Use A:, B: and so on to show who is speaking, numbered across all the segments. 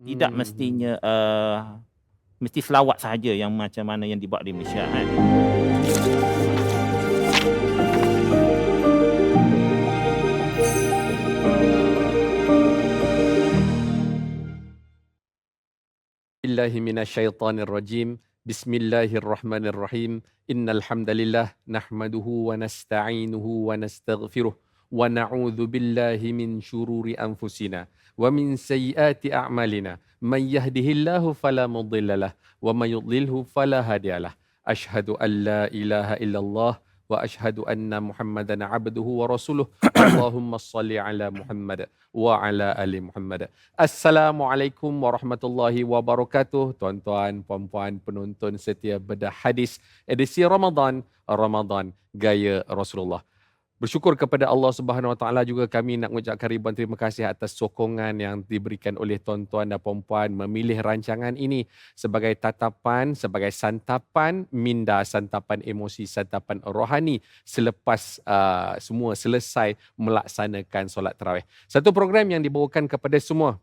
A: Tidak mestinya mesti selawat sahaja yang macam mana yang dibuat di Malaysia kan.
B: Billahi minasyaitonir rajim. Bismillahirrahmanirrahim. Innal hamdalillah nahmaduhu wa nasta'inuhu wa nastaghfiruh wa na'udzu billahi min syururi anfusina wa min sayyiati a'malina. Man yahdihillahu fala mudhillalah wa may yudlilhu fala hadiyalah. Asyhadu an la ilaha illallah wa asyhadu anna Muhammadan abduhu wa rasuluh. Allahumma shalli ala Muhammad wa ala ali Muhammad. Assalamualaikum warahmatullahi wabarakatuh. Tuan-tuan, puan-puan, penonton setia Bedah Hadis edisi Ramadan Gaya Rasulullah. Bersyukur kepada Allah Subhanahu Wa Taala, juga kami nak mengucapkan ribuan terima kasih atas sokongan yang diberikan oleh tuan-tuan dan puan-puan memilih rancangan ini sebagai tatapan, sebagai santapan minda, santapan emosi, santapan rohani selepas semua selesai melaksanakan solat tarawih. Satu program yang dibawakan kepada semua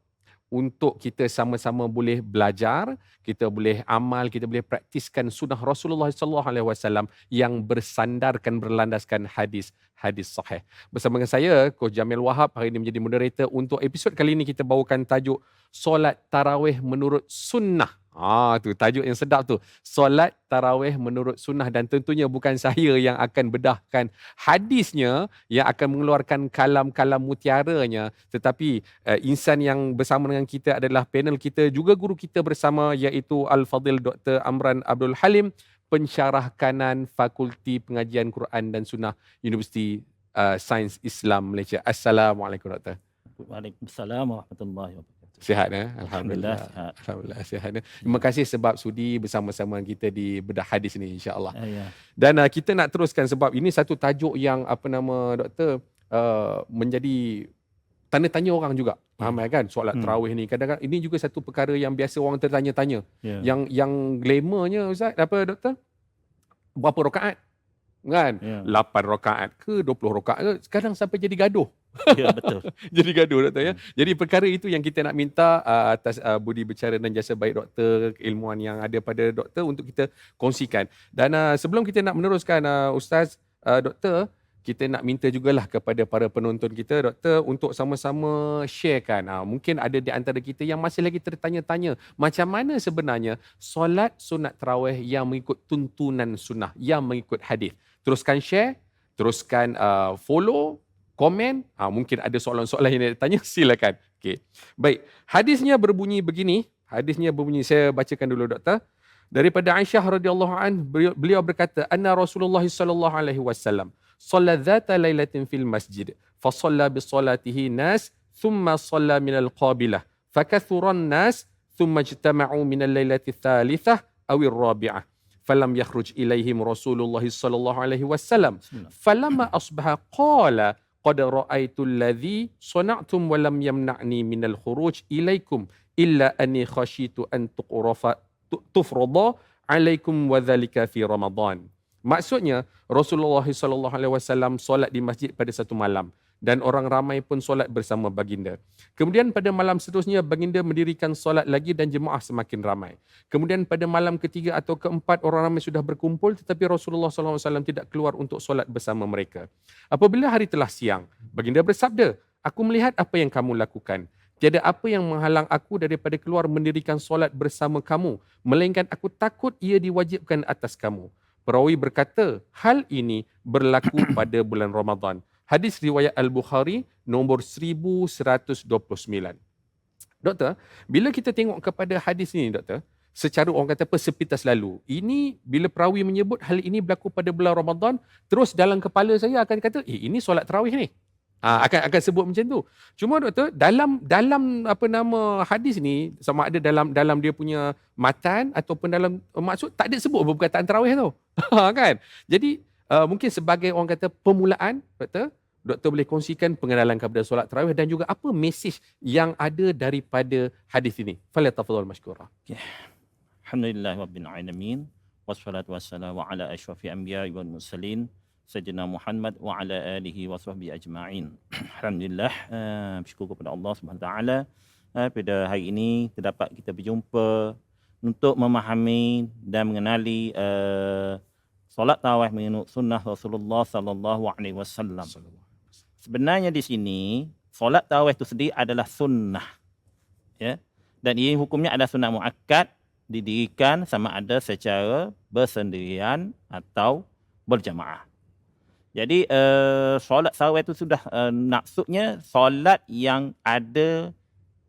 B: untuk kita sama-sama boleh belajar, kita boleh amal, kita boleh praktiskan sunnah Rasulullah SAW yang bersandarkan, berlandaskan hadis sahih. Bersama dengan saya, Coach Jamil Wahab, hari ini menjadi moderator untuk episod kali ini. Kita bawakan tajuk Solat Tarawih Menurut Sunnah. Tu tajuk yang sedap tu. Solat tarawih menurut sunnah, dan tentunya bukan saya yang akan bedahkan hadisnya, yang akan mengeluarkan kalam-kalam mutiaranya, tetapi insan yang bersama dengan kita adalah panel kita, juga guru kita bersama, iaitu Al-Fadhil Dr. Amran Abdul Halim, pensyarah kanan Fakulti Pengajian Quran dan Sunnah Universiti Sains Islam Malaysia. Assalamualaikum Dr.
A: Waalaikumsalam warahmatullahi wabarakatuh.
B: Sihat Alhamdulillah.
A: Sihat.
B: Alhamdulillah sihat. Terima kasih sebab sudi bersama-sama kita di Bedah Hadis ni, insya-Allah.
A: Ya.
B: Dan kita nak teruskan sebab ini satu tajuk yang doktor menjadi tanda tanya orang juga. Ramai kan solat tarawih ni. Kadang-kadang ini juga satu perkara yang biasa orang tertanya-tanya. Yang glamournya ustaz, doktor? Berapa rakaat? Kan? 8 rakaat ke 20 rakaat ke? Kadang sampai jadi gaduh.
A: Ya, betul.
B: Jadi gaduh doktor ya. Jadi perkara itu yang kita nak minta atas budi bicara dan jasa baik doktor, keilmuan yang ada pada doktor untuk kita kongsikan. Dan sebelum kita nak meneruskan ustaz, doktor, kita nak minta jugalah kepada para penonton kita doktor untuk sama-sama sharekan. Mungkin ada di antara kita yang masih lagi tertanya-tanya macam mana sebenarnya solat sunat tarawih yang mengikut tuntunan sunnah, yang mengikut hadis. Teruskan share, teruskan follow, komen. Mungkin ada soalan-soalan yang nak tanya, silakan. Okey. Baik, hadisnya berbunyi begini. Saya bacakan dulu doktor. Daripada Aisyah radhiyallahu an, beliau berkata, anna Rasulullah sallallahu alaihi wasallam shalla dhata lailatin fil masjid fa shalla bi salatihi nas thumma shalla min al-qabilah fakathura an-nas thumma ijtama'u min al-lailati thalithah aw ar-rabi'ah falam yakhruj ilaihim Rasulullah sallallahu alaihi wasallam falamma asbaha qala qad ra'aitu alladhi sana'tum wa lam yamna'ni min al-khuruj ilaikum illa anni khashitu an tufrada alaikum wa dhalika fi Ramadan. Maksudnya Rasulullah SAW solat di masjid pada satu malam dan orang ramai pun solat bersama baginda. Kemudian pada malam seterusnya baginda mendirikan solat lagi dan jemaah semakin ramai. Kemudian pada malam ketiga atau keempat orang ramai sudah berkumpul tetapi Rasulullah SAW tidak keluar untuk solat bersama mereka. Apabila hari telah siang, baginda bersabda, aku melihat apa yang kamu lakukan. Tiada apa yang menghalang aku daripada keluar mendirikan solat bersama kamu, melainkan aku takut ia diwajibkan atas kamu. Perawi berkata, hal ini berlaku pada bulan Ramadan. Hadis riwayat Al-Bukhari nombor 1129. Doktor, bila kita tengok kepada hadis ini doktor, secara orang kata sepintas lalu, ini bila perawi menyebut hal ini berlaku pada bulan Ramadan, terus dalam kepala saya akan kata, ini solat tarawih ni. Akan sebut macam tu. Cuma doktor, dalam hadis ni, sama ada dalam dia punya matan ataupun dalam maksud, tak ada sebut perkataan tarawih tu. Kan? Jadi mungkin sebagai orang kata permulaan, doktor boleh kongsikan pengenalan kepada solat tarawih dan juga apa mesej yang ada daripada hadis ini. Falyatafadhal mashkura.
A: Alhamdulillah rabbil alamin. Wassalatu wassalamu ala asyrafil anbiya'i wal mursalin. Sayyidina Muhammad wa ala alihi wa sahbihi ajma'in. Alhamdulillah, bersyukur kepada Allah Subhanahu Wa Taala pada hari ini terdapat kita berjumpa untuk memahami dan mengenali solat tarawih mengikut sunnah Rasulullah sallallahu alaihi wasallam. Sebenarnya di sini solat tarawih itu sendiri adalah sunnah, ya. Dan ini hukumnya adalah sunnah muakkad, didirikan sama ada secara bersendirian atau berjamaah. Jadi solat tarawih itu sudah maksudnya solat yang ada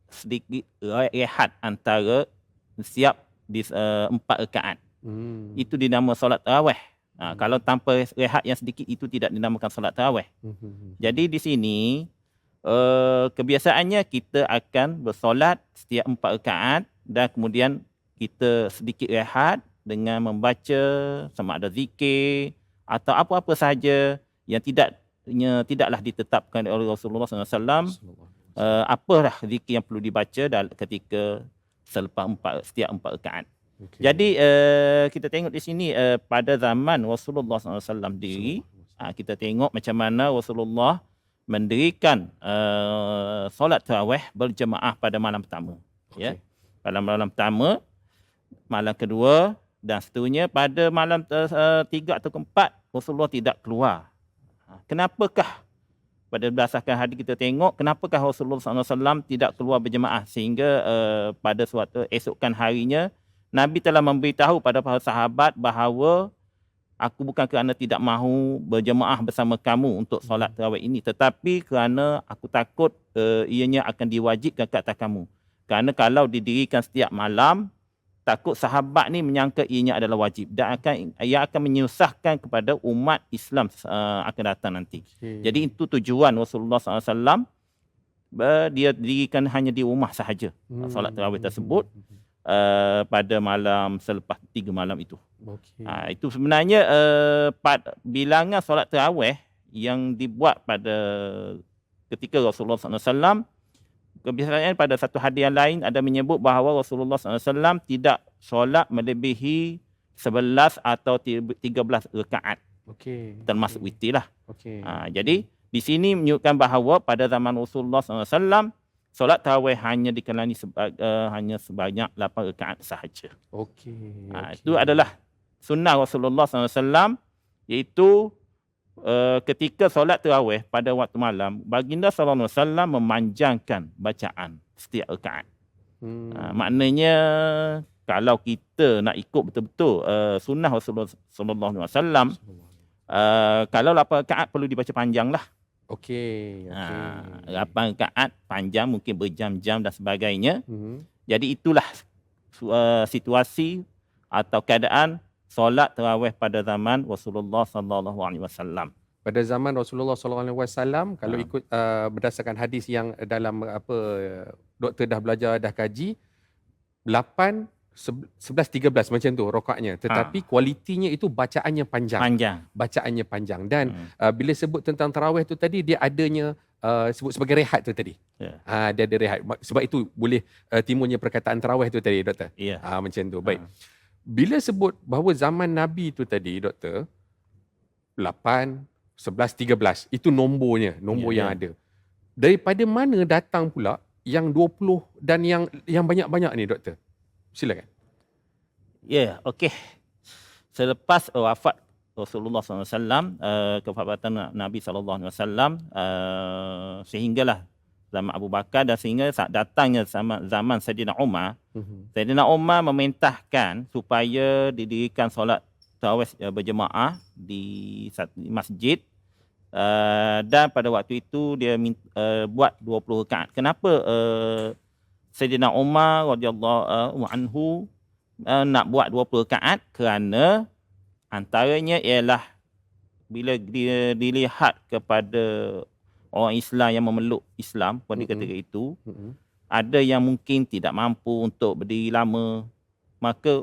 A: sedikit rehat antara setiap di 4 rakaat. Itu dinamakan solat tarawih. Kalau tanpa rehat yang sedikit itu tidak dinamakan solat tarawih. Jadi di sini kebiasaannya kita akan bersolat setiap 4 rakaat dan kemudian kita sedikit rehat dengan membaca sama ada zikir atau apa-apa sahaja yang tidaklah ditetapkan oleh Rasulullah SAW. Apalah zikir yang perlu dibaca ketika selepas setiap 4 rakaat.
B: Okay.
A: Jadi kita tengok di sini pada zaman Rasulullah SAW diri, kita tengok macam mana Rasulullah mendirikan solat tarawih berjemaah pada malam pertama.
B: Okay.
A: Ya, pada malam pertama, malam kedua dan seterusnya. Pada malam 3 atau 4 Rasulullah tidak keluar. Kenapakah? Pada berdasarkan hadis kita tengok kenapakah Rasulullah SAW tidak keluar berjemaah sehingga pada suatu esokan harinya Nabi telah memberitahu pada para sahabat bahawa aku bukan kerana tidak mahu berjemaah bersama kamu untuk solat tarawih ini, tetapi kerana aku takut ianya akan diwajibkan ke atas kamu. Kerana kalau didirikan setiap malam, takut sahabat ni menyangka ianya adalah wajib dan ia akan menyusahkan kepada umat Islam akan datang nanti.
B: Okay.
A: Jadi itu tujuan Rasulullah SAW. Dia dirikan hanya di rumah sahaja solat tarawih tersebut pada malam selepas 3 malam itu.
B: Okay.
A: Itu sebenarnya bilangan solat tarawih yang dibuat pada ketika Rasulullah SAW. Kebiasaan pada satu hadis yang lain ada menyebut bahawa Rasulullah SAW tidak solat melebihi 11 atau 13 rakaat.
B: Okay.
A: Termasuk witir lah.
B: Okay.
A: Jadi di sini menunjukkan bahawa pada zaman Rasulullah SAW solat tarawih hanya dikenali hanya sebanyak 8 rakaat sahaja.
B: Okay.
A: Itu adalah sunnah Rasulullah SAW, iaitu ketika solat tarawih pada waktu malam, baginda sallallahu alaihi wasallam memanjangkan bacaan setiap rakaat. Maknanya kalau kita nak ikut betul-betul sunnah Rasulullah sallallahu alaihi wasallam, kalau 8 rakaat perlu dibaca panjanglah.
B: Okey.
A: 8 rakaat panjang, mungkin berjam-jam dan sebagainya. Jadi itulah situasi atau keadaan solat tarawih pada zaman Rasulullah sallallahu alaihi wasallam.
B: Pada zaman Rasulullah sallallahu alaihi wasallam, kalau ikut berdasarkan hadis yang dalam doktor dah belajar, dah kaji, 8, 11, 13 macam tu rakaatnya, tetapi kualitinya itu bacaannya panjang. Bacaannya panjang dan bila sebut tentang tarawih tu tadi, dia adanya sebut sebagai rehat tu tadi. Dia ada rehat. Sebab itu boleh timbulnya perkataan tarawih tu tadi, doktor. Macam tu. Baik. Bila sebut bahawa zaman Nabi tu tadi, doktor, 8, 11, 13, itu nombornya, yang ada. Daripada mana datang pula yang 20 dan yang banyak-banyak ni, doktor? Silakan.
A: Okey. Selepas wafat Rasulullah SAW, kewafatan Nabi SAW, sehinggalah zaman Abu Bakar dan sehingga datangnya zaman Sayyidina Umar, Sayyidina Umar memerintahkan supaya didirikan solat tarawih berjemaah di masjid, dan pada waktu itu dia buat 20 rakaat. Kenapa Sayyidina Umar radhiyallahu anhu nak buat 20 rakaat? Kerana antaranya ialah bila dia dilihat kepada orang Islam yang memeluk Islam pada ketika itu, ada yang mungkin tidak mampu untuk berdiri lama, maka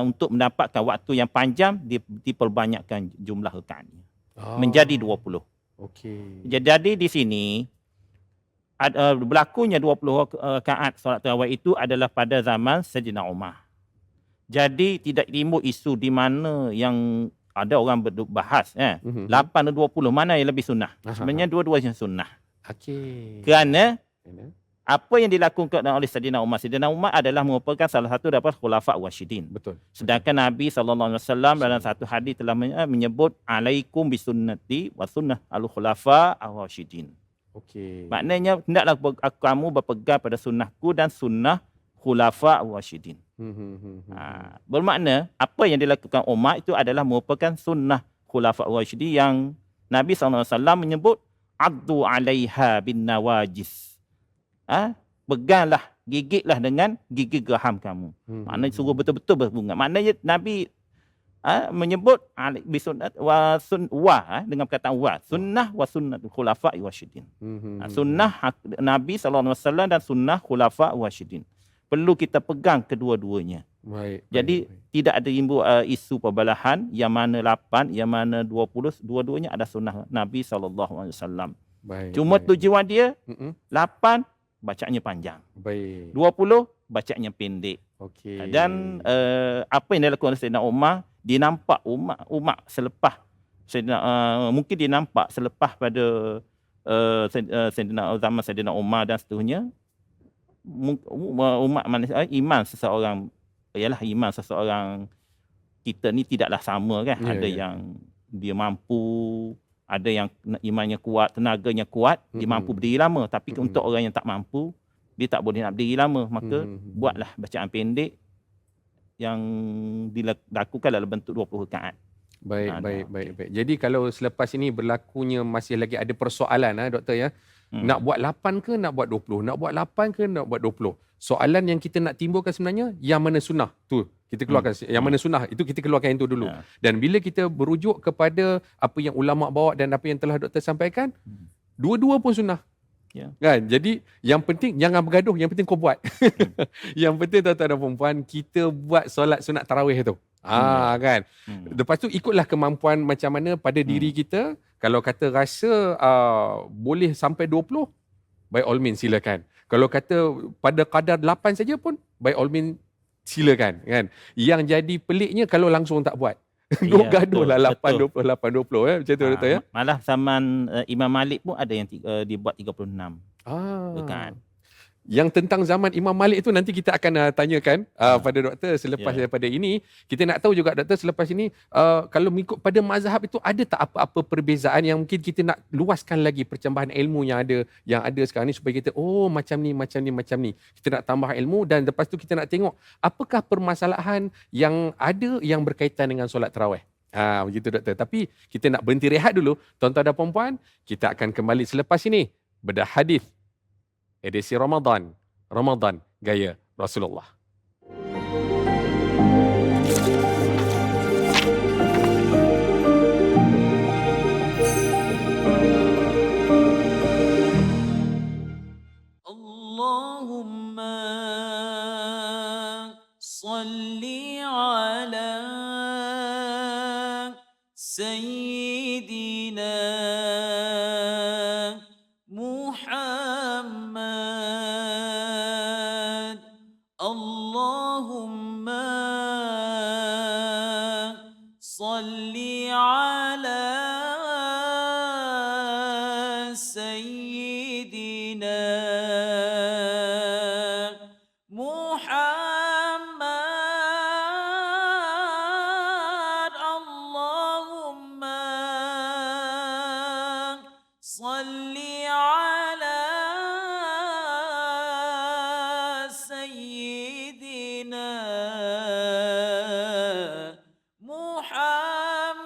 A: untuk mendapatkan waktu yang panjang, diperbanyakkan jumlah rakaatnya menjadi 20.
B: Okey.
A: Jadi di sini berlakunya 20 rakaat solat tarawih itu adalah pada zaman Sayyidina Umar. Jadi tidak timbul isu di mana yang ada orang berbahas 8 dan 20 mana yang lebih sunnah. Sebenarnya dua-duanya sunnah.
B: Okey.
A: Kerana apa yang dilakukan oleh Sayyidina Umar. Sayyidina Umar adalah merupakan salah satu daripada khulafa' Rasyidin.
B: Betul.
A: Sedangkan Nabi SAW dalam satu hadis telah menyebut alaikum bisunnati wa sunnah al-khulafa' ar-rasyidin.
B: Okey.
A: Maknanya hendaklah kamu berpegang pada sunnahku dan sunnah khulafa' ar-rasyidin. Bermakna apa yang dilakukan Umar itu adalah merupakan sunnah khulafa' ar-rasyidin yang Nabi SAW menyebut addu 'alaiha bin nawajis. Peganglah, gigitlah dengan gigi geraham kamu. Maknanya suruh betul-betul berbunga. Maknanya Nabi menyebut bisunnat dengan perkataan sunnah wa sunnatul khulafa' rasyidin. Sunnah Nabi SAW dan sunnah khulafa' rasyidin. Perlu kita pegang kedua-duanya. Jadi tidak ada isu perbalahan yang mana 8, yang mana 20, dua-duanya ada sunnah Nabi SAW. Cuma tujuan dia 8 bacanya panjang. 20 bacanya pendek. Dan apa yang dilakukan oleh Sayyidina Umar, dinampak umat selepas mungkin dinampak selepas pada zaman Sayyidina Umar dan seterusnya, umat manusia, iman seseorang kita ni tidaklah sama kan. Ada yang dia mampu, ada yang imannya kuat, tenaganya kuat, dia mampu berdiri lama. Tapi untuk orang yang tak mampu, dia tak boleh nak berdiri lama. Maka buatlah bacaan pendek yang dilakukan dalam bentuk 20 rakaat.
B: Baik. Jadi kalau selepas ini berlakunya masih lagi ada persoalan doktor ya. Nak buat 8 ke nak buat 20? Nak buat 8 ke nak buat 20? Soalan yang kita nak timbulkan sebenarnya, yang mana sunnah? Tu kita keluarkan. Yang mana sunnah? Itu kita keluarkan yang tu dulu. Dan bila kita berujuk kepada apa yang ulama bawa dan apa yang telah doktor sampaikan, dua-dua pun sunnah. Kan? Jadi yang penting jangan bergaduh, yang penting kau buat. Yang penting tuan-tuan dan puan-puan, kita buat solat sunat tarawih tu. Kan. Lepas tu ikutlah kemampuan macam mana pada diri kita. Kalau kata rasa boleh sampai 20, by all means silakan. Kalau kata pada kadar 8 saja pun, by all means silakan kan. Yang jadi peliknya kalau langsung tak buat. Gaduh lah 8 20 8 20 macam tu betul ya.
A: Malah zaman Imam Malik pun ada yang dibuat 36. Kan.
B: Yang tentang zaman Imam Malik itu nanti kita akan tanyakan pada doktor selepas daripada ini. Kita nak tahu juga doktor selepas ini kalau mengikut pada mazhab itu ada tak apa-apa perbezaan yang mungkin kita nak luaskan lagi percambahan ilmu yang ada sekarang ni supaya kita macam ni. Kita nak tambah ilmu dan lepas tu kita nak tengok apakah permasalahan yang ada yang berkaitan dengan solat tarawih. Begitu doktor. Tapi kita nak berhenti rehat dulu. Tuan-tuan dan puan-puan, kita akan kembali selepas ini. Bedah hadis edisi Ramadan gaya Rasulullah.
C: Allahumma salli ala sayyidina Allahumma salli ala sayyidina Muhammad. Allahumma salli ala sayyidina Muhammad.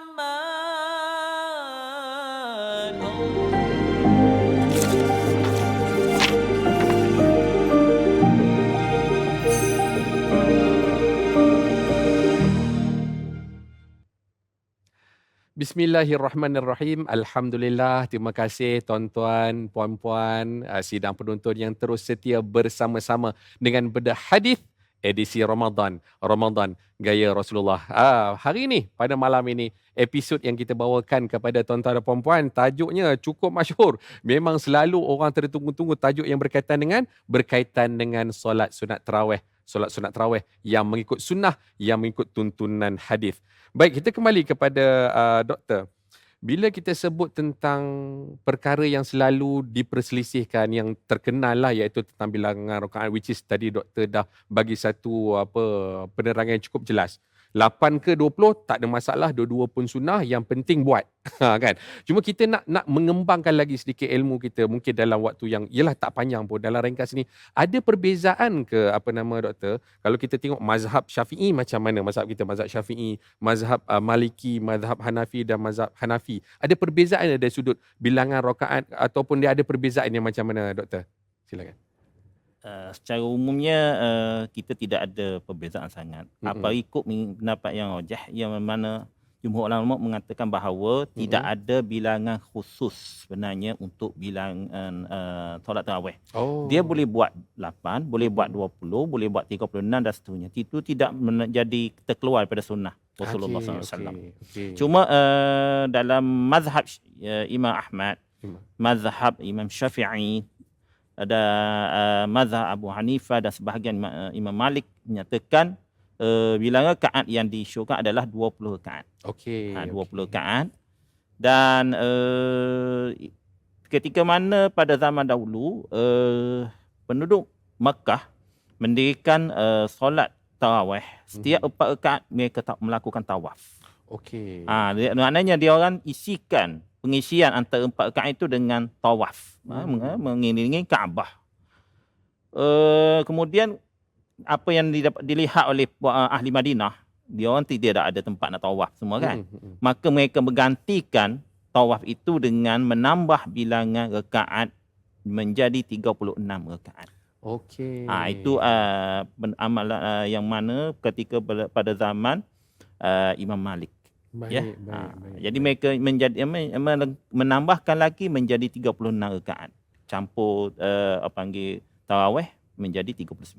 B: Bismillahirrahmanirrahim. Alhamdulillah. Terima kasih tuan-tuan, puan-puan, sidang penonton yang terus setia bersama-sama dengan bedah hadis edisi Ramadan gaya Rasulullah. Hari ini, pada malam ini, episod yang kita bawakan kepada tuan-tuan dan puan-puan, tajuknya cukup masyhur. Memang selalu orang tertunggu-tunggu tajuk yang berkaitan dengan solat sunat tarawih. Solat sunat tarawih yang mengikut sunnah, yang mengikut tuntunan hadis. Baik, kita kembali kepada doktor. Bila kita sebut tentang perkara yang selalu diperselisihkan, yang terkenal lah, iaitu tentang bilangan rakaat, which is tadi doktor dah bagi satu penerangan yang cukup jelas. 8 ke 20 tak ada masalah, dua-dua pun sunnah, yang penting buat. Kan? Cuma kita nak mengembangkan lagi sedikit ilmu kita, mungkin dalam waktu yang ialah tak panjang pun, dalam ringkas ni ada perbezaan ke doktor? Kalau kita tengok mazhab Syafi'i macam mana mazhab kita, mazhab Syafi'i, mazhab Maliki, mazhab Hanafi dan mazhab Hanafi, ada perbezaan dari sudut bilangan rakaat ataupun dia ada perbezaan yang macam mana doktor? Silakan.
A: Secara umumnya kita tidak ada perbezaan sangat. Apa ikut pendapat yang rajah, yang mana jumhur ulama mengatakan bahawa tidak ada bilangan khusus sebenarnya untuk bilangan solat tarawih. Dia boleh buat 8, boleh buat 20, boleh buat 36 dan seterusnya. Itu tidak menjadi terkeluar daripada sunnah Rasulullah SAW. Cuma dalam mazhab Imam Ahmad, mazhab Imam Syafi'i, ada mazhab Abu Hanifah dan sebahagian Imam Malik menyatakan bilangan rakaat yang disyorkan adalah 20 rakaat. 20 rakaat. Dan ketika mana pada zaman dahulu penduduk Makkah mendirikan solat tarawih, setiap 4 rakaat mereka melakukan tawaf. Maknanya dia orang isikan pengisian antara 4 rakaat itu dengan tawaf, mengelilingi Kaabah. Kemudian apa yang dilihat oleh ahli Madinah, dia orang tidak ada tempat nak tawaf semua kan. Maka mereka bergantikan tawaf itu dengan menambah bilangan rakaat menjadi 36 rakaat. Itu amalan yang mana ketika pada zaman Imam Malik. Baik. Jadi mereka menambahkan lagi menjadi 36 rakaat. Campur tarawih menjadi 39.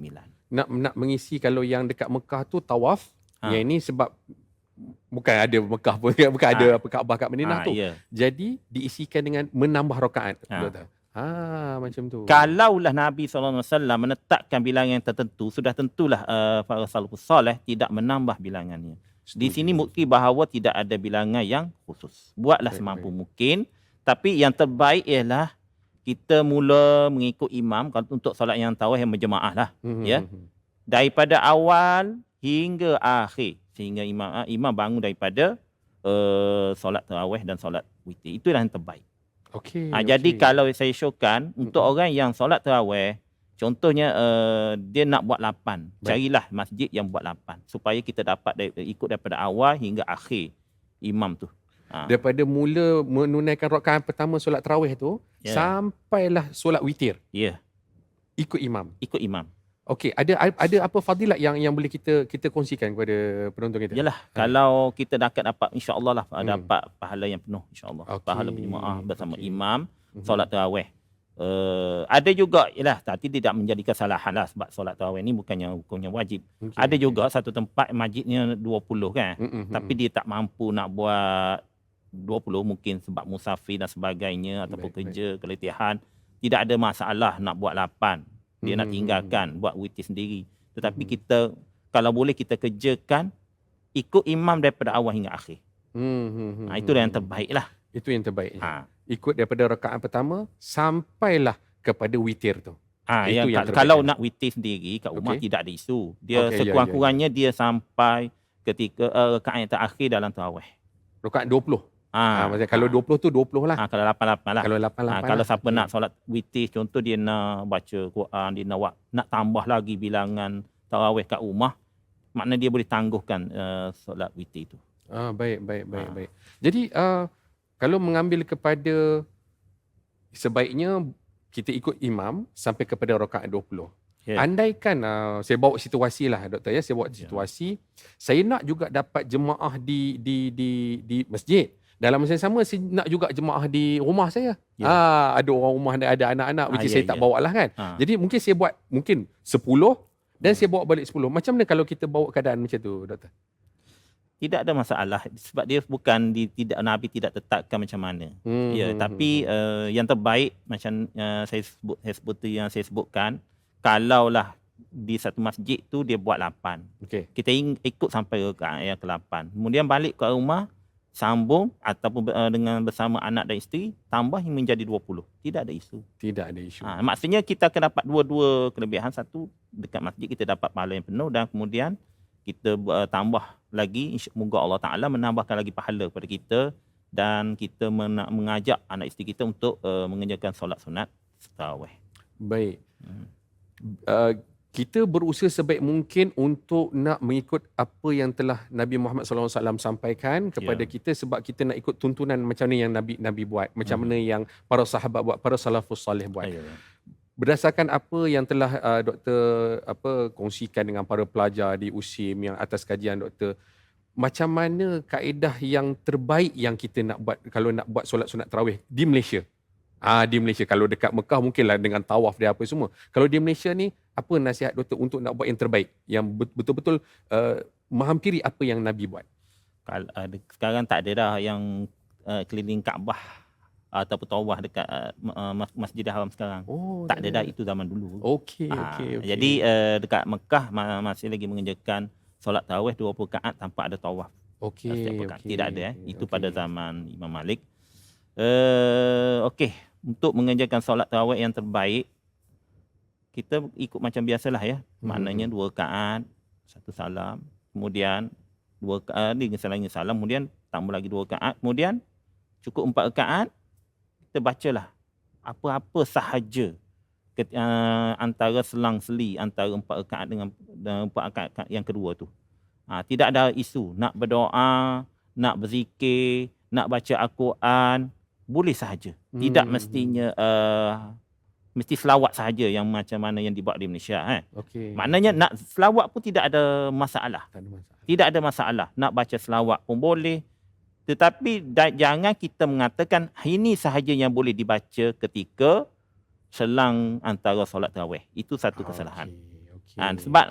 B: Nak mengisi kalau yang dekat Mekah tu tawaf, yang ini sebab bukan ada Mekah pun, bukan ada Kaabah kat Madinah tu.
A: Ya.
B: Jadi diisikan dengan menambah rakaat. Macam tu.
A: Kalaulah Nabi SAW menetapkan bilangan yang tertentu, sudah tentulah para salafus soleh tidak menambah bilangannya. Di sini bukti bahawa tidak ada bilangan yang khusus. Buatlah semampu mungkin. Tapi yang terbaik ialah kita mula mengikut imam kalau untuk solat yang tarawih yang berjemaah lah. Daripada awal hingga akhir. Sehingga imam bangun daripada solat tarawih dan solat witir. Itulah yang terbaik. Jadi kalau saya syorkan untuk orang yang solat tarawih, contohnya dia nak buat 8. Carilah masjid yang buat 8 supaya kita dapat ikut daripada awal hingga akhir imam tu.
B: Daripada mula menunaikan rakaat pertama solat tarawih tu sampailah solat witir. Ikut imam. Ada apa fadilat yang boleh kita kongsikan kepada penonton kita?
A: Yalah, kalau kita dapat insya-Allah lah dapat pahala yang penuh insya-Allah. Pahala berjemaah bersama imam solat tarawih. Ada juga tapi tidak menjadi kesalahan lah sebab solat tarawih ni bukannya hukumnya wajib. Ada juga satu tempat masjidnya 20 kan. Tapi dia tak mampu nak buat 20 mungkin sebab musafir dan sebagainya ataupun kerja, keletihan. Tidak ada masalah nak buat 8. Dia nak tinggalkan buat witir sendiri. Tetapi kita kalau boleh kita kerjakan ikut imam daripada awal hingga akhir. Itulah yang terbaik lah.
B: Itu yang terbaik. Ikut daripada rakaat pertama sampailah kepada witir tu.
A: Itu yang kalau nak witir sendiri kat rumah tidak ada isu. Dia sekurang-kurangnya dia sampai ketika rakaat yang terakhir dalam tarawih.
B: Rakaat 20. Maksudnya kalau 20 tu 20 lah.
A: Kalau 8 lah.
B: Kalau 8
A: kalau siapa nak solat witir, contoh dia nak baca Quran, dia nak tambah lagi bilangan tarawih kat rumah, maknanya dia boleh tangguhkan solat witir tu.
B: Baik. Jadi kalau mengambil kepada sebaiknya kita ikut imam sampai kepada rakaat 20. Andaikan saya bawa situasi lah doktor saya bawa situasi, saya nak juga dapat jemaah di masjid. Dalam masa yang sama saya nak juga jemaah di rumah saya. Ada orang rumah ada anak-anak which saya tak bawa lah kan. Jadi mungkin saya buat 10 dan saya bawa balik 10. Macam mana kalau kita bawa keadaan macam tu doktor?
A: Tidak ada masalah sebab dia bukan Nabi tidak tetapkan macam mana. Tapi yang terbaik macam seperti yang saya sebutkan, kalaulah di satu masjid tu dia buat 8. Kita ikut sampai rakaat yang ke-8. Kemudian balik ke rumah sambung ataupun dengan bersama anak dan isteri, tambah hingga menjadi 20. Tidak ada isu.
B: Tidak ada isu.
A: Maksudnya kita akan dapat dua kelebihan. Satu, dekat masjid kita dapat pahala yang penuh, dan kemudian kita tambah lagi, moga Allah Ta'ala menambahkan lagi pahala kepada kita, dan kita mengajak anak isteri kita untuk mengerjakan solat sunat tarawih.
B: Baik. Kita berusaha sebaik mungkin untuk nak mengikut apa yang telah Nabi Muhammad SAW sampaikan kepada kita, sebab kita nak ikut tuntunan macam mana yang Nabi buat, macam mana yang para sahabat buat, para salafus salih buat. Berdasarkan apa yang telah doktor kongsikan dengan para pelajar di USIM yang atas kajian doktor, macam mana kaedah yang terbaik yang kita nak buat kalau nak buat solat sunat tarawih di Malaysia? Di Malaysia. Kalau dekat Mekah mungkinlah dengan tawaf dia apa semua. Kalau di Malaysia ni, apa nasihat doktor untuk nak buat yang terbaik, yang betul-betul menghampiri apa yang Nabi buat?
A: Sekarang tak ada dah yang keliling Kaabah ataupun tawaf dekat Masjidil Haram sekarang. Tak ada dah, itu zaman dulu.
B: Okey.
A: Jadi dekat Mekah masih lagi mengerjakan solat tarawih 20 rakaat tanpa ada tawaf.
B: Okey.
A: Tidak ada. Itu pada zaman Imam Malik. Untuk mengerjakan solat tarawih yang terbaik, kita ikut macam biasalah ya. Maknanya 2 rakaat, 1 salam, kemudian 2 rakaat, salam, kemudian tambah lagi 2 rakaat, kemudian cukup 4 rakaat, kita bacalah apa-apa sahaja antara selang-seli antara 4 rakaat dengan 4 rakaat yang kedua tu. Tidak ada isu nak berdoa, nak berzikir, nak baca Al-Quran, boleh sahaja. Tidak mestinya mesti selawat sahaja yang macam mana yang dibuat di Malaysia. Maknanya nak selawat pun tidak ada masalah. Tidak ada masalah. Nak baca selawat pun boleh. Tetapi jangan kita mengatakan ini sahaja yang boleh dibaca ketika selang antara solat tarawih. Itu satu kesalahan. Sebab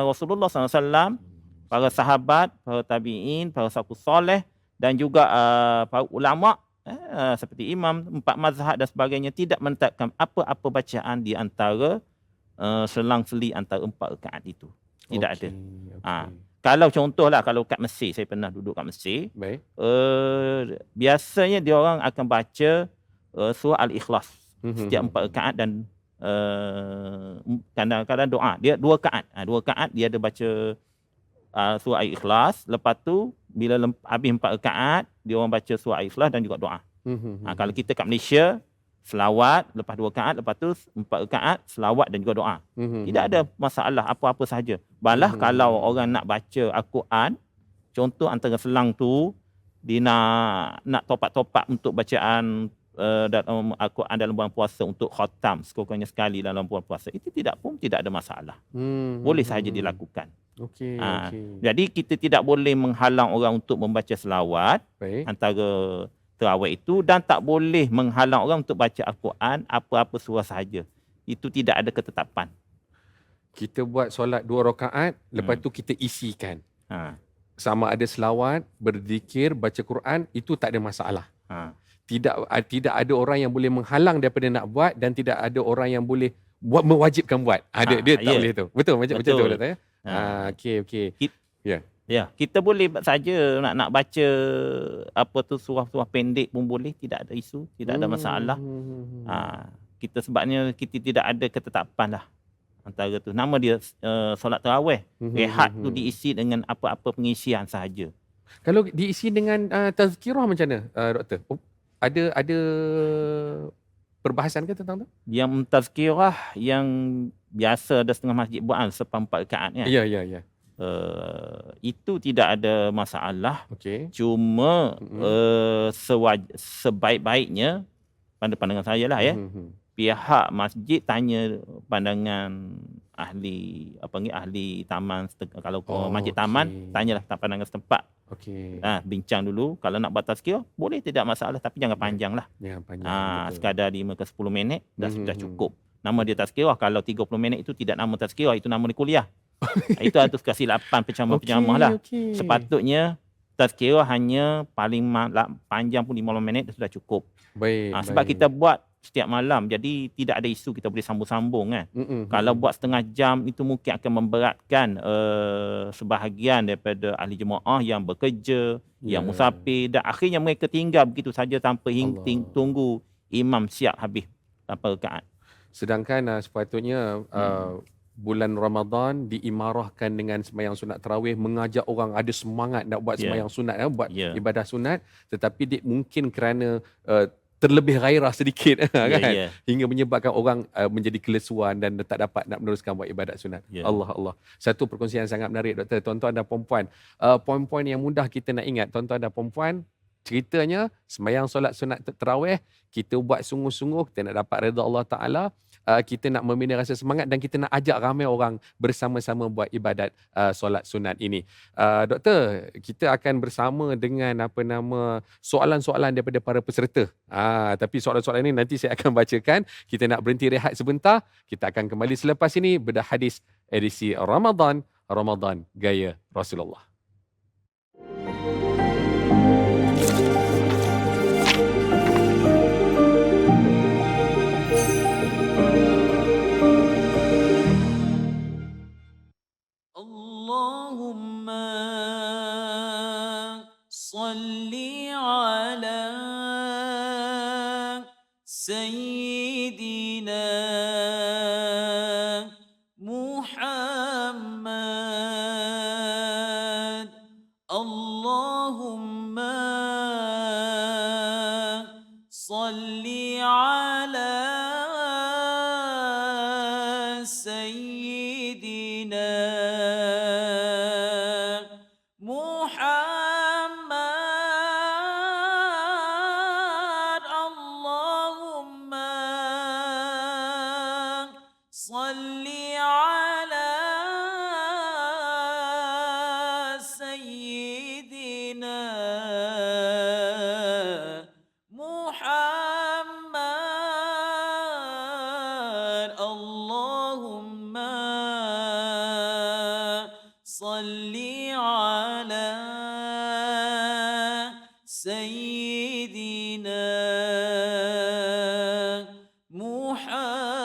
A: Rasulullah SAW, para sahabat, para tabi'in, para salafus soleh, dan juga para ulama' seperti imam 4 mazhab dan sebagainya tidak menetapkan apa-apa bacaan di antara selang-seli antara 4 rakaat itu. Tidak ada. Kalau contohlah, kalau kat Mesir, saya pernah duduk kat Mesir. Biasanya dia orang akan baca surah Al-Ikhlas setiap 4 rakaat, dan kadang-kadang doa. Dia 2 rakaat. 2 rakaat dia ada baca surah Al-Ikhlas. Lepas tu bila habis 4 rakaat, dia orang baca surah Al-Ikhlas dan juga doa. Kalau kita kat Malaysia, selawat, lepas 2 rakaat, lepas tu 4 rakaat, selawat dan juga doa. Tidak ada masalah, apa-apa sahaja. Malah kalau orang nak baca Al-Quran, contoh antara selang tu, dia nak topak-topak untuk bacaan dalam Al-Quran dalam bulan puasa, untuk khatam sekurang-kurangnya sekali dalam bulan puasa, itu tidak ada masalah. Boleh sahaja dilakukan. Jadi kita tidak boleh menghalang orang untuk membaca selawat antara tarawih itu, dan tak boleh menghalang orang untuk baca Al-Quran apa-apa surah sahaja. Itu tidak ada ketetapan.
B: Kita buat solat 2 rakaat, lepas tu kita isikan. Sama ada selawat, berzikir, baca Quran, itu tak ada masalah. Tidak ada orang yang boleh menghalang daripada nak buat, dan tidak ada orang yang boleh mewajibkan buat. Dia tak boleh tu. Betul macam tu ya. Okey. Ya, kita boleh saja nak baca apa tu surah-surah pendek pun boleh, tidak ada isu, tidak ada masalah. Kita sebabnya kita tidak ada ketetapan lah antara tu. Nama dia solat tarawih. Rehat tu diisi dengan apa-apa pengisian sahaja. Kalau diisi dengan tazkirah macam mana, doktor? Ada perbahasan ke tentang tu?
A: Yang tazkirah yang biasa ada setengah masjid buat selepas 4 rakaat kan?
B: Ya.
A: Itu tidak ada masalah.
B: Cuma
A: sebaik-baiknya, pada pandangan saya lah ya, pihak masjid tanya pandangan ahli taman. Kalau masjid taman, tanyalah pandangan setempat. Bincang dulu. Kalau nak buat tazkirah, boleh, tidak masalah, tapi jangan panjang lah. Sekadar 5 ke 10 minit dah sudah cukup. Nama dia tazkirah. Kalau 30 minit itu tidak nama tazkirah, itu nama dia kuliah. Itu atas kesilapan penceramah-penceramah lah. Sepatutnya tazkirah hanya paling panjang pun 15 minit dah sudah cukup. Sebab kita buat setiap malam. Jadi tidak ada isu kita boleh sambung-sambung kan.
B: Mm-mm.
A: Kalau buat setengah jam itu mungkin akan memberatkan sebahagian daripada ahli jemaah yang bekerja, yang musafir, dan akhirnya mereka tinggal begitu saja tanpa
B: Allah.
A: tunggu imam siap habis berapa rakaat.
B: Sedangkan sepatutnya bulan Ramadan diimarahkan dengan sembahyang sunat tarawih, mengajak orang ada semangat nak buat
A: Ya.
B: sembahyang sunat, buat
A: Ya.
B: ibadah sunat, tetapi dia mungkin kerana terlebih gairah sedikit
A: Ya,
B: kan,
A: ya.
B: hingga menyebabkan orang menjadi kelesuan dan tak dapat nak meneruskan buat ibadat sunat.
A: Ya.
B: Allah. Satu perkongsian sangat menarik, Doktor. Tuan-tuan dan puan-puan, poin-poin yang mudah kita nak ingat, tuan-tuan dan puan-puan, ceritanya sembahyang solat sunat tarawih kita buat sungguh-sungguh, kita nak dapat redha Allah Taala, kita nak membina rasa semangat dan kita nak ajak ramai orang bersama-sama buat ibadat solat sunat ini. Doktor, kita akan bersama dengan soalan-soalan daripada para peserta. Tapi soalan-soalan ini nanti saya akan bacakan. Kita nak berhenti rehat sebentar. Kita akan kembali selepas ini bedah hadis edisi Ramadan Gaya Rasulullah.
C: اللهم صل على سيدنا محمد. اللهم صل على سيدنا محمد. اللهم صل على سيدنا محمد. اللهم صل على سيدنا محمد.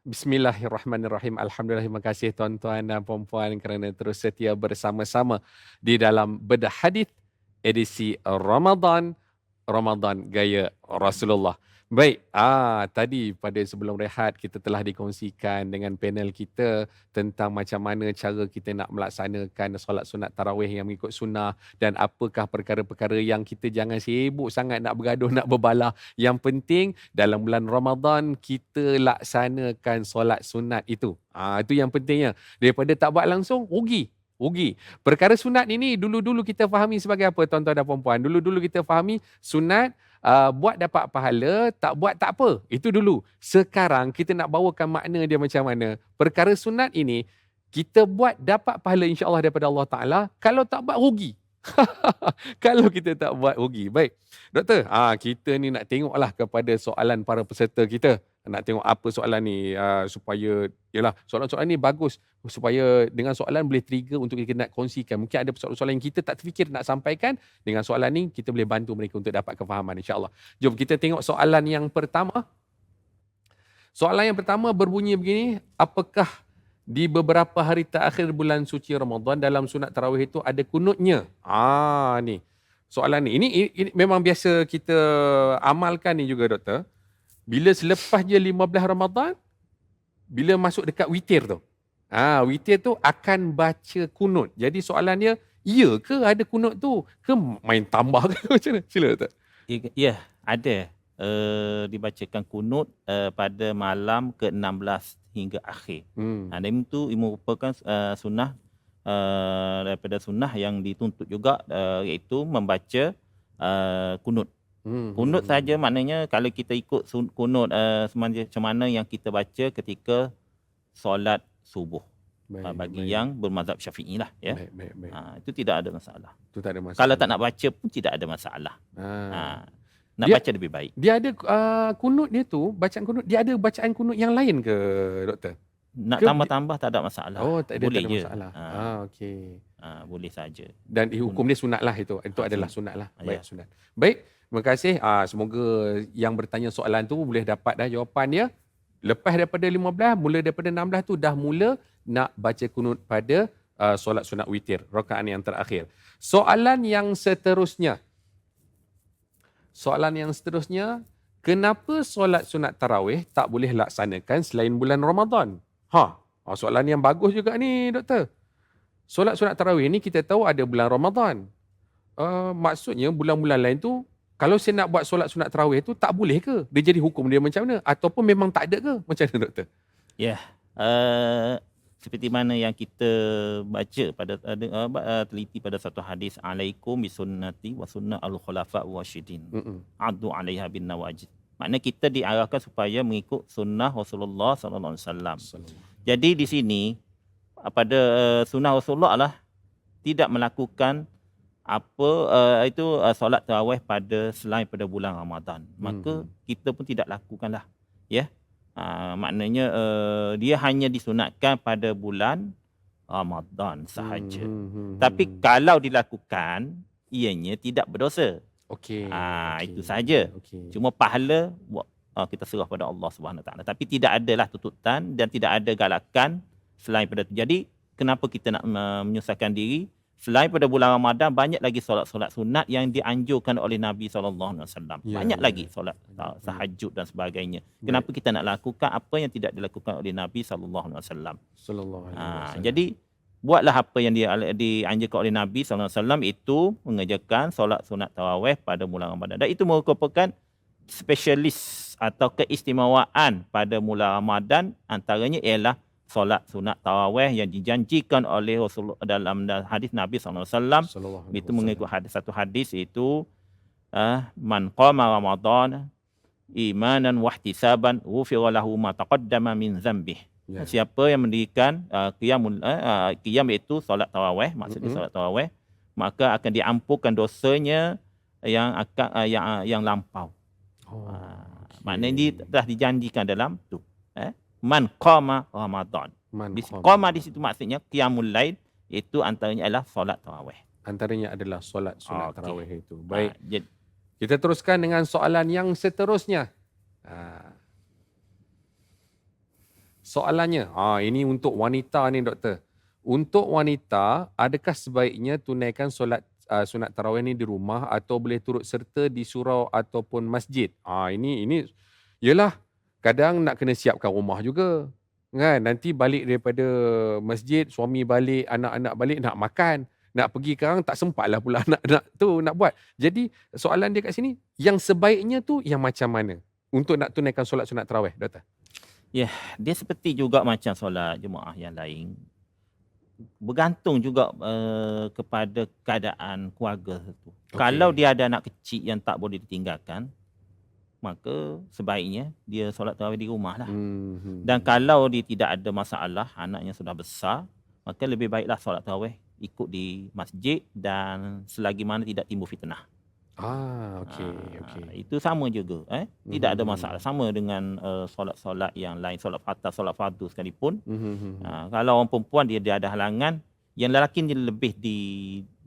B: Bismillahirrahmanirrahim. Alhamdulillah, terima kasih tuan-tuan dan puan-puan kerana terus setia bersama-sama di dalam bedah hadis edisi Ramadan Gaya Rasulullah. Baik, tadi pada sebelum rehat kita telah dikongsikan dengan panel kita tentang macam mana cara kita nak melaksanakan solat sunat tarawih yang mengikut sunnah dan apakah perkara-perkara yang kita jangan sibuk sangat nak bergaduh, nak berbalah. Yang penting dalam bulan Ramadan kita laksanakan solat sunat itu. Itu yang pentingnya. Daripada tak buat langsung, rugi. Perkara sunat ini dulu-dulu kita fahami sebagai apa, tuan-tuan dan puan-puan? Dulu-dulu kita fahami sunat buat dapat pahala, tak buat tak apa. Itu dulu. Sekarang kita nak bawakan makna dia macam mana. Perkara sunat ini kita buat dapat pahala insya-Allah daripada Allah Taala. Kalau tak buat rugi. Kalau kita tak buat rugi. Baik. Doktor, kita ni nak tengoklah kepada soalan para peserta kita. Nak tengok apa soalan ni supaya soalan-soalan ni bagus supaya dengan soalan boleh trigger untuk kita nak kongsikan. Mungkin ada soalan-soalan yang kita tak terfikir nak sampaikan. Dengan soalan ni kita boleh bantu mereka untuk dapat kefahaman insya-Allah. Jom kita tengok soalan yang pertama. Soalan yang pertama berbunyi begini, apakah di beberapa hari terakhir bulan suci Ramadan dalam sunat tarawih itu ada kunutnya? Ni. Soalan ni. Ini memang biasa kita amalkan ni juga, doktor. Bila selepas je 15 Ramadan, bila masuk dekat witir tu. Witir tu akan baca kunut. Jadi soalan dia, ya ke ada kunut tu? Ke main tambah ke macam mana? Sila, doktor.
A: Ya, ada. Dibacakan kunut pada malam ke-16 hingga akhir. Dan itu merupakan sunnah daripada sunnah yang dituntut juga, iaitu membaca kunut. Kunut saja maknanya kalau kita ikut kunut macam mana yang kita baca ketika solat subuh. bagi yang bermazhab Syafi'i lah, ya.
B: Baik.
A: Itu tidak ada masalah.
B: Itu tak ada masalah.
A: Kalau tak nak baca pun tidak ada masalah. Nak
B: Dia-
A: baca lebih baik.
B: Dia ada kunut dia tu, bacaan kunut, dia ada bacaan kunut yang lain ke doktor?
A: Nak
B: Ke-
A: tambah-tambah tak ada masalah.
B: Oh, tak ada,
A: Boleh
B: tak ada
A: je.
B: masalah. Okey.
A: Boleh saja.
B: Dan hukum dia sunat lah itu. Itu
A: Ah,
B: adalah
A: sunat.
B: sunat lah.
A: Ah,
B: Baik,
A: ya.
B: sunat. Baik, terima kasih. Semoga yang bertanya soalan tu boleh dapat dah jawapan dia. Lepas daripada 15, mula daripada 16 tu dah mula nak baca kunut pada solat sunat witir, rakaat yang terakhir. Soalan yang seterusnya. Kenapa solat sunat tarawih tak boleh laksanakan selain bulan Ramadan? Soalan yang bagus juga ni, doktor. Solat sunat tarawih ni kita tahu ada bulan Ramadan. Maksudnya bulan-bulan lain tu, kalau saya nak buat solat sunat tarawih tu tak boleh ke? Dia jadi hukum dia macam mana? Ataupun memang tak ada ke? Macam mana, doktor?
A: Seperti mana yang kita baca pada teliti pada satu hadis, alaikum bisunnati wa sunnah al-khulafa wa-rasyidin. Addu 'alaiha bin nawajid. Maknanya kita diarahkan supaya mengikut sunnah Rasulullah sallallahu alaihi wasallam. Jadi di sini pada sunnah Rasulullah lah tidak melakukan solat tarawih pada selain pada bulan Ramadan. Maka kita pun tidak lakukanlah, ya. Maknanya dia hanya disunatkan pada bulan Ramadan sahaja. Tapi kalau dilakukan, ianya tidak berdosa.
B: Okey.
A: Itu saja.
B: Okey.
A: Cuma pahala kita serah pada Allah Subhanahu Wa Taala. Tapi tidak adalah tuntutan dan tidak ada galakan selain pada itu. Jadi kenapa kita nak menyusahkan diri? Selain pada bulan Ramadan, banyak lagi solat-solat sunat yang dianjurkan oleh Nabi SAW. Banyak lagi solat tahajud dan sebagainya. Kenapa kita nak lakukan apa yang tidak dilakukan oleh Nabi SAW? Jadi buatlah apa yang dianjurkan oleh Nabi SAW, itu mengerjakan solat sunat tarawih pada bulan Ramadan. Dan itu merupakan spesialis atau keistimewaan pada bulan Ramadan. Antaranya ialah solat sunat tarawih yang dijanjikan oleh Rasulullah dalam hadis Nabi SAW. Itu mengikut satu hadis, itu man qama Ramadan imanan wahtisaban ghufira lahu ma taqaddama min dhanbih. Siapa yang mendirikan qiyam itu solat tarawih, maksudnya solat tarawih, maka akan diampunkan dosanya yang lampau. Maknanya dia telah dijanjikan dalam tu. Man qama Ramadan. Qama di situ maksudnya qiyamul lail, itu antaranya adalah solat tarawih.
B: Antaranya adalah solat sunat tarawih itu. Baik.
A: Jadi,
B: kita teruskan dengan soalan yang seterusnya. Soalannya, ini untuk wanita ni, doktor. Untuk wanita, adakah sebaiknya tunaikan solat sunat tarawih ni di rumah atau boleh turut serta di surau ataupun masjid? Ini yalah, kadang nak kena siapkan rumah juga. Kan? Nanti balik daripada masjid, suami balik, anak-anak balik, nak makan. Nak pergi sekarang tak sempatlah pula anak-anak tu nak buat. Jadi soalan dia kat sini, yang sebaiknya tu yang macam mana untuk nak tunaikan solat sunat tarawih, doktor?
A: dia seperti juga macam solat jemaah yang lain. Bergantung juga kepada keadaan keluarga tu. Kalau dia ada anak kecil yang tak boleh ditinggalkan, maka sebaiknya dia solat tarawih di rumah lah. Dan kalau dia tidak ada masalah, anaknya sudah besar, maka lebih baiklah solat tarawih ikut di masjid dan selagi mana tidak timbul fitnah.
B: Okey.
A: Itu sama juga. Tidak ada masalah. Sama dengan solat-solat yang lain, solat fardu sekalipun. Kalau orang perempuan dia ada halangan, yang lelaki dia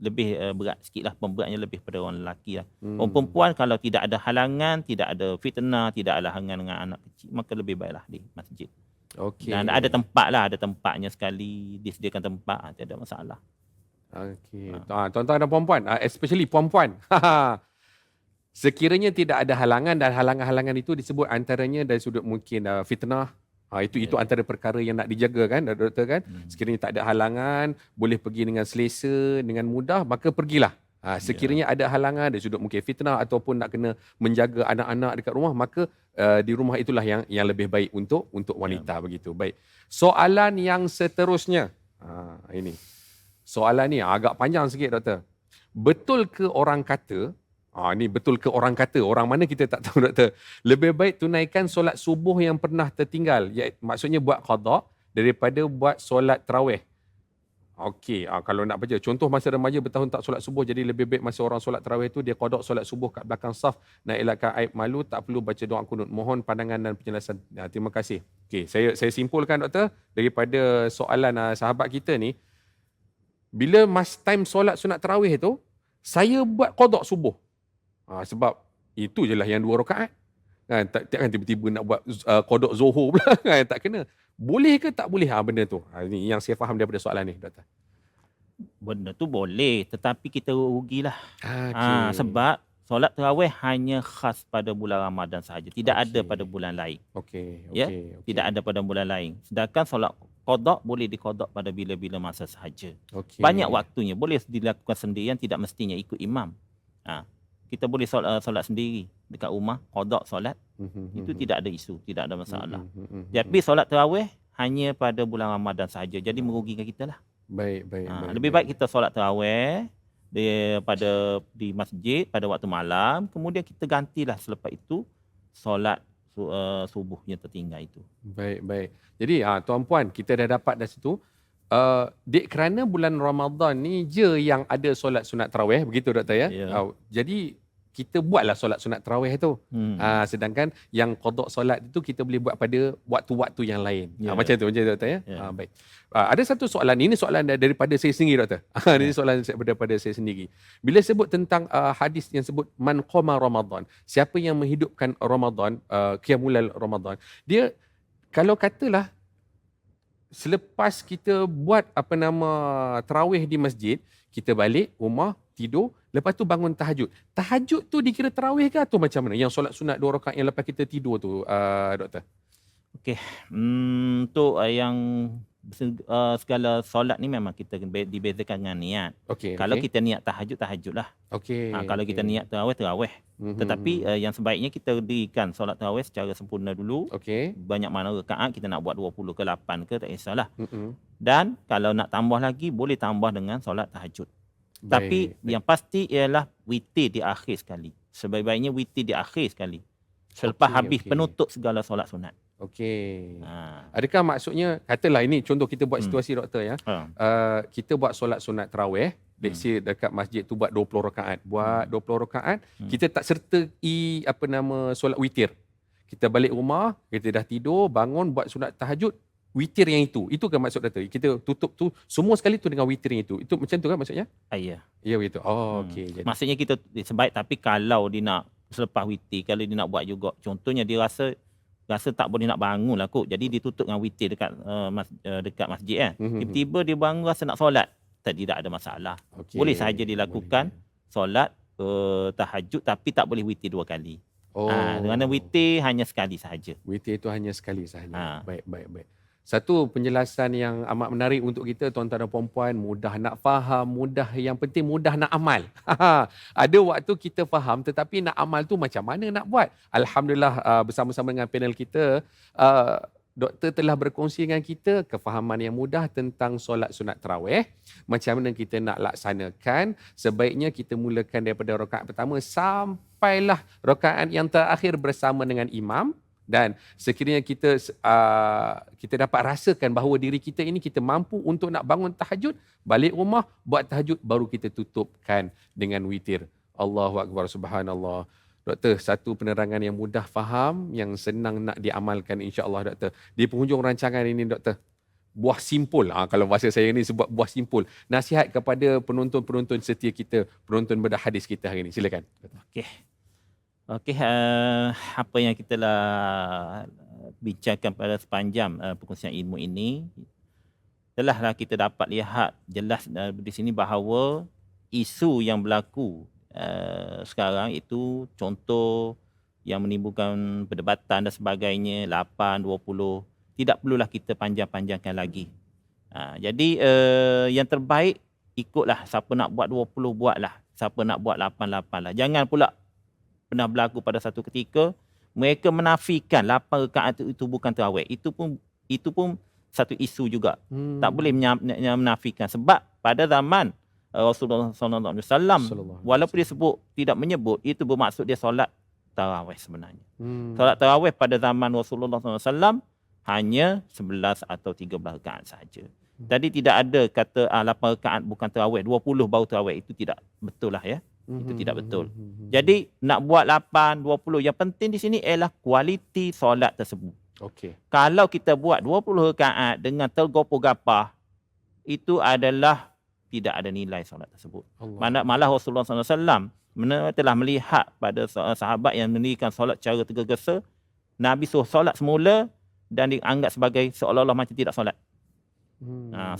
A: lebih berat sikit lah, pemberatnya lebih pada orang lelaki lah. Orang perempuan kalau tidak ada halangan, tidak ada fitnah, tidak ada halangan dengan anak kecil, maka lebih baiklah di masjid.
B: Okey.
A: Dan ada tempat lah, ada tempatnya sekali, disediakan tempat, tidak ada masalah.
B: Okey. Tuan-tuan dan puan-puan, especially puan-puan. Sekiranya tidak ada halangan, dan halangan-halangan itu disebut antaranya dari sudut mungkin fitnah. Itu antara perkara yang nak dijaga kan, doktor kan. Sekiranya tak ada halangan, boleh pergi dengan selesa, dengan mudah, maka pergilah. Sekiranya ada halangan dari sudut mungkin fitnah ataupun nak kena menjaga anak-anak dekat rumah, maka di rumah itulah yang lebih baik untuk wanita begitu. Baik. Soalan yang seterusnya. Ini. Soalan ni agak panjang sikit, doktor. Betul ke orang kata, orang mana kita tak tahu, doktor, lebih baik tunaikan solat subuh yang pernah tertinggal, maksudnya buat qada daripada buat solat tarawih. Okey, kalau nak baca contoh masa remaja bertahun tak solat subuh, jadi lebih baik masa orang solat tarawih tu dia qada solat subuh kat belakang saf, nak elakkan aib malu, tak perlu baca doa kunut. Mohon pandangan dan penjelasan. Terima kasih. Okey, saya simpulkan doktor daripada soalan sahabat kita ni, bila time solat sunat tarawih tu saya buat qada subuh. Sebab itu je lah yang 2 rakaat. Kan takkan tiba-tiba nak buat qada zuhur pula kan, tak kena. Boleh ke tak boleh benda tu? Ini yang saya faham daripada soalan ni, doktor.
A: Benda tu boleh, tetapi kita rugilah.
B: Okay.
A: Sebab solat tarawih hanya khas pada bulan Ramadan sahaja, tidak ada pada bulan lain.
B: Okey.
A: Ya, tidak ada pada bulan lain. Sedangkan solat qada boleh diqada pada bila-bila masa sahaja.
B: Okay.
A: Banyak waktunya, boleh dilakukan sendirian, tidak mestinya ikut imam. Kita boleh solat sendiri dekat rumah, qada solat. Itu tidak ada isu, tidak ada masalah. Tapi solat tarawih hanya pada bulan Ramadan sahaja. Jadi merugikan kita lah.
B: Baik.
A: Lebih baik kita solat tarawih di masjid pada waktu malam, kemudian kita gantilah selepas itu solat subuhnya tertinggal itu.
B: Baik. Jadi tuan-puan, kita dah dapat dah situ. Kerana bulan Ramadan ni je yang ada solat sunat tarawih, begitu doktor ya? Jadi kita buatlah solat sunat tarawih tu. Sedangkan yang qada solat itu kita boleh buat pada waktu-waktu yang lain. Macam tu doktor ya? Baik. Ada satu soalan, ini soalan daripada saya sendiri doktor. Ini soalan daripada saya sendiri. Bila sebut tentang hadis yang sebut man qama Ramadan, siapa yang menghidupkan Ramadan, qiyamul Ramadan, dia kalau katalah selepas kita buat tarawih di masjid, kita balik rumah, tidur, lepas tu bangun tahajud. Tahajud tu dikira tarawih ke atau macam mana? Yang solat sunat 2 rakaat yang lepas kita tidur tu, doktor.
A: Okey. Untuk yang segala solat ni memang kita dibezakan dengan niat. Kalau kita niat tahajudlah. Kalau kita niat tarawih. Tetapi yang sebaiknya kita dirikan solat tarawih secara sempurna dulu. Banyak mana rakaat, kita nak buat 20 ke 8 ke, tak kisahlah. Dan kalau nak tambah lagi, boleh tambah dengan solat tahajud. Tapi yang pasti ialah witir di akhir sekali. Sebaik-baiknya witir di akhir sekali. Selepas habis penutup segala solat sunat. Adakah maksudnya, katalah ini contoh kita buat situasi doktor ya. Kita buat solat sunat tarawih, let's say dekat masjid tu buat 20 rakaat. Buat 20 rakaat, kita tak sertai solat witir. Kita balik rumah, kita dah tidur, bangun buat sunat tahajud, witir yang itu. Itu kan maksud doktor? Kita tutup tu semua sekali tu dengan witir yang itu. Itu macam tu kan maksudnya? Ya.
B: Ya begitu. Okey.
A: Maksudnya kita sebaik, tapi kalau dia nak selepas witir, kalau dia nak buat juga, contohnya dia rasa tak boleh nak bangun lah kot. Jadi dia tutup dengan witir dekat masjid kan. Tiba-tiba dia bangun rasa nak solat. Tidak ada masalah. Boleh sahaja dilakukan solat tahajud, tapi tak boleh witir 2 kali. Kerana witir hanya sekali sahaja.
B: Witir itu hanya sekali sahaja. Baik. Satu penjelasan yang amat menarik untuk kita, tuan-tuan dan puan-puan, mudah nak faham, yang penting mudah nak amal. Ada waktu kita faham, tetapi nak amal tu macam mana nak buat? Alhamdulillah, bersama-sama dengan panel kita, doktor telah berkongsi dengan kita kefahaman yang mudah tentang solat sunat tarawih. Macam mana kita nak laksanakan, sebaiknya kita mulakan daripada rakaat pertama sampailah rakaat yang terakhir bersama dengan imam. Dan sekiranya kita dapat rasakan bahawa diri kita ini kita mampu untuk nak bangun tahajud, balik rumah buat tahajud, baru kita tutupkan dengan witir. Allahu Akbar, subhanallah. Doktor, satu penerangan yang mudah faham, yang senang nak diamalkan insya-Allah doktor. Di penghujung rancangan ini doktor, buah simpul, kalau bahasa saya ni sebab buah simpul, nasihat kepada penonton-penonton setia kita, penonton bedah hadis kita hari ini. Silakan. Okey,
A: apa yang kita bincangkan pada sepanjang perkongsian ilmu ini, telahlah kita dapat lihat jelas di sini bahawa isu yang berlaku sekarang itu, contoh yang menimbulkan perdebatan dan sebagainya, 8, 20, tidak perlulah kita panjang-panjangkan lagi. Jadi yang terbaik ikutlah, siapa nak buat 20 buatlah, siapa nak buat 8 lah. Jangan pula pernah berlaku pada satu ketika mereka menafikan 8 rakaat itu bukan tarawih. Itu pun satu isu juga. Tak boleh menafikan, sebab pada zaman Rasulullah SAW, walaupun dia tidak menyebut, itu bermaksud dia solat tarawih sebenarnya. Solat tarawih pada zaman Rasulullah SAW hanya 11 atau 13 rakaat saja. Tadi tidak ada kata 8 rakaat bukan tarawih, 20 baru tarawih. Itu tidak betul lah ya. Itu tidak betul. Jadi nak buat 8, 20, yang penting di sini ialah kualiti solat tersebut.
B: Okey.
A: Kalau kita buat 20 rakaat dengan tergopoh-gapah, itu adalah tidak ada nilai solat tersebut. Malah Rasulullah SAW telah melihat pada sahabat yang mendirikan solat secara tergesa-gesa, Nabi suruh solat semula dan dianggap sebagai seolah-olah macam tidak solat.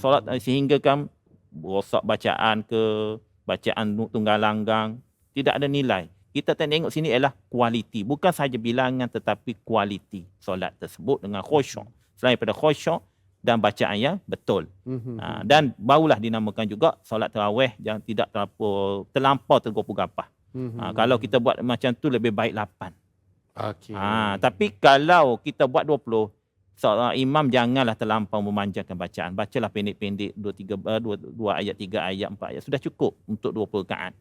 A: Solat sehingga kan rosak bacaan ke, bacaan tunggal langgang, tidak ada nilai. Kita tengok sini ialah kualiti, bukan sahaja bilangan tetapi kualiti solat tersebut dengan khusyuk. Selain daripada khusyuk dan bacaan yang betul. Dan barulah dinamakan juga solat tarawih yang tidak terlampau tergopoh-gapah. Kalau kita buat macam tu lebih baik 8.
B: Okey.
A: Tapi kalau kita buat 20, seorang imam janganlah terlampau memanjangkan bacaan. Bacalah pendek-pendek 2 ayat, 3 ayat, 4 ayat. Sudah cukup untuk 20 rakaat.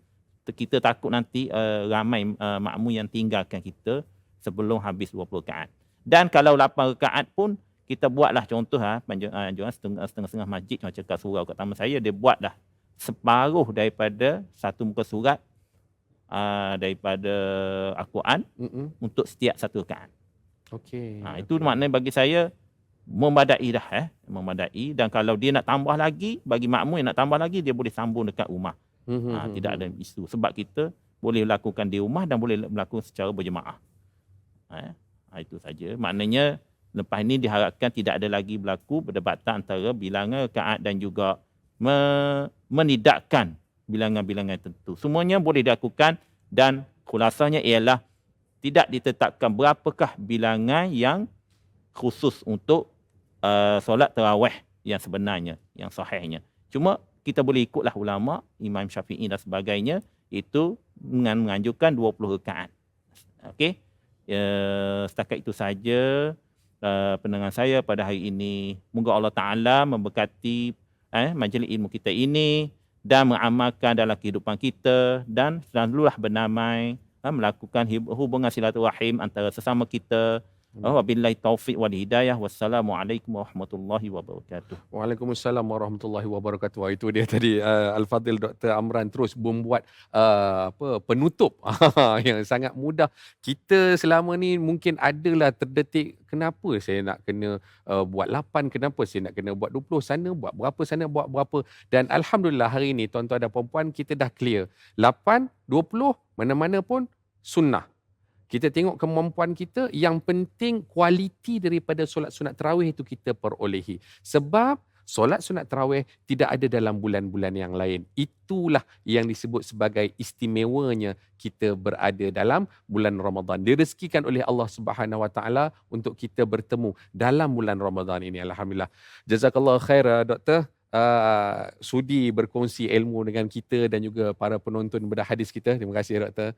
A: Kita takut nanti ramai makmum yang tinggalkan kita sebelum habis 20 rakaat. Dan kalau 8 rakaat pun kita buatlah contoh anjuran setengah-setengah masjid macam kat surau kat taman saya, dia buatlah separuh daripada satu muka surat daripada Al-Quran untuk setiap satu rakaat.
B: Okey.
A: Itu maknanya bagi saya memadai dah, memadai. Dan kalau dia nak tambah lagi, bagi makmum yang nak tambah lagi, dia boleh sambung dekat rumah. Tidak ada isu. Sebab kita boleh lakukan di rumah dan boleh melakukan secara berjemaah. Itu saja. Maknanya lepas ini diharapkan tidak ada lagi berlaku perdebatan antara bilangan rakaat dan juga menidakkan bilangan-bilangan tertentu. Semuanya boleh dilakukan dan khulasanya ialah tidak ditetapkan berapakah bilangan yang khusus untuk solat tarawih yang sebenarnya, yang sahihnya. Cuma kita boleh ikutlah ulama, Imam Syafi'i dan sebagainya, itu menganjurkan 20 rakaat. Okey. Setakat itu saja pendengar saya pada hari ini. Moga Allah Ta'ala memberkati majlis ilmu kita ini dan mengamalkan dalam kehidupan kita dan selalulah bernamai, melakukan hubungan silaturahim antara sesama kita. Wabillahi taufiq wal hidayah. Wassalamualaikum warahmatullahi wabarakatuh.
B: Waalaikumsalam warahmatullahi wabarakatuh. Itu dia tadi Al-Fadhil Dr. Amran terus membuat penutup yang sangat mudah. Kita selama ni mungkin adalah terdetik, kenapa saya nak kena buat 8, kenapa saya nak kena buat 20, sana buat berapa, sana buat berapa. Dan alhamdulillah hari ni tuan-tuan dan puan-puan kita dah clear. 8, 20 mana-mana pun sunnah. Kita tengok kemampuan kita, yang penting kualiti daripada solat sunat tarawih itu kita perolehi. Sebab solat sunat tarawih tidak ada dalam bulan-bulan yang lain. Itulah yang disebut sebagai istimewanya kita berada dalam bulan Ramadan. Direzekikan oleh Allah Subhanahu Wa Taala untuk kita bertemu dalam bulan Ramadan ini. Alhamdulillah. Jazakallah khair doktor. Sudi berkongsi ilmu dengan kita dan juga para penonton bedah hadis kita. Terima kasih doktor.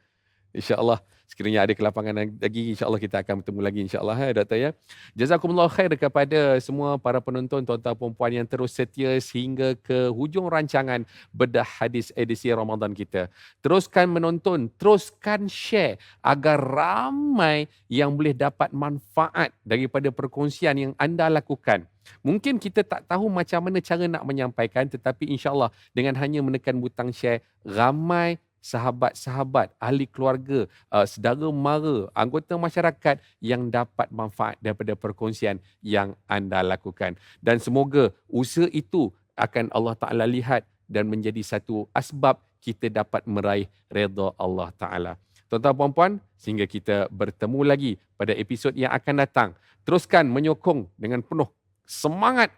B: InsyaAllah sekiranya ada kelapangan lagi, insyaAllah kita akan bertemu lagi insyaAllah doktor ya. Jazakumullah khair kepada semua para penonton, tuan-tuan perempuan yang terus setia sehingga ke hujung rancangan bedah hadis edisi Ramadan kita. Teruskan menonton, teruskan share agar ramai yang boleh dapat manfaat daripada perkongsian yang anda lakukan. Mungkin kita tak tahu macam mana cara nak menyampaikan, tetapi insyaAllah dengan hanya menekan butang share, ramai sahabat-sahabat, ahli keluarga, saudara mara, anggota masyarakat yang dapat manfaat daripada perkongsian yang anda lakukan. Dan semoga usaha itu akan Allah Ta'ala lihat dan menjadi satu asbab kita dapat meraih redha Allah Ta'ala. Tuan-tuan puan-puan, sehingga kita bertemu lagi pada episod yang akan datang. Teruskan menyokong dengan penuh semangat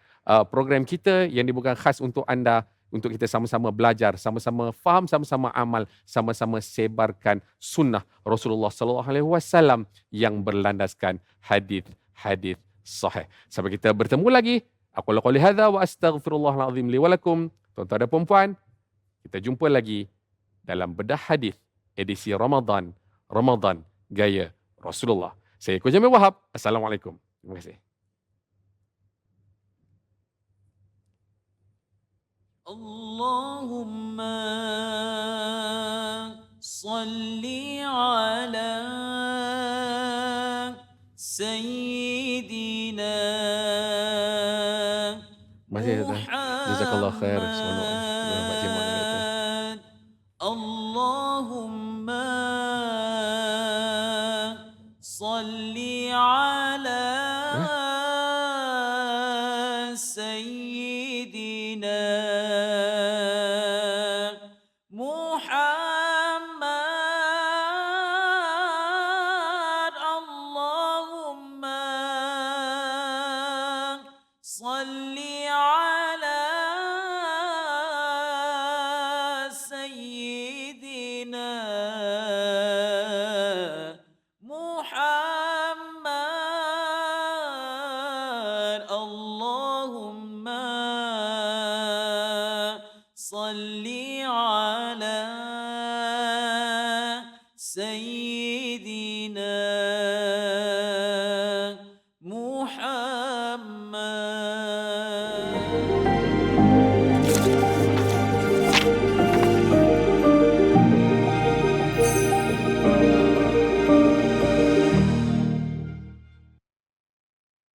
B: program kita yang dibuat khas untuk anda, untuk kita sama-sama belajar, sama-sama faham, sama-sama amal, sama-sama sebarkan sunnah Rasulullah sallallahu alaihi wasallam yang berlandaskan hadis sahih. Sampai kita bertemu lagi. Aku qouli hadza wa astaghfirullahal azim li wa lakum. Tuan-tuan dan puan-puan, kita jumpa lagi dalam bedah hadis edisi Ramadan gaya Rasulullah. Saya Eko Jamil Wahab. Assalamualaikum. Terima kasih.
C: Allahumma salli ala سيدنا
B: Masih Ustaz. Jazakallah khair. Seronok dengan baca mana kata.
C: محمد اللهم صل على سيدنا محمد اللهم صل على سيدنا محمد اللهم صل على سيدنا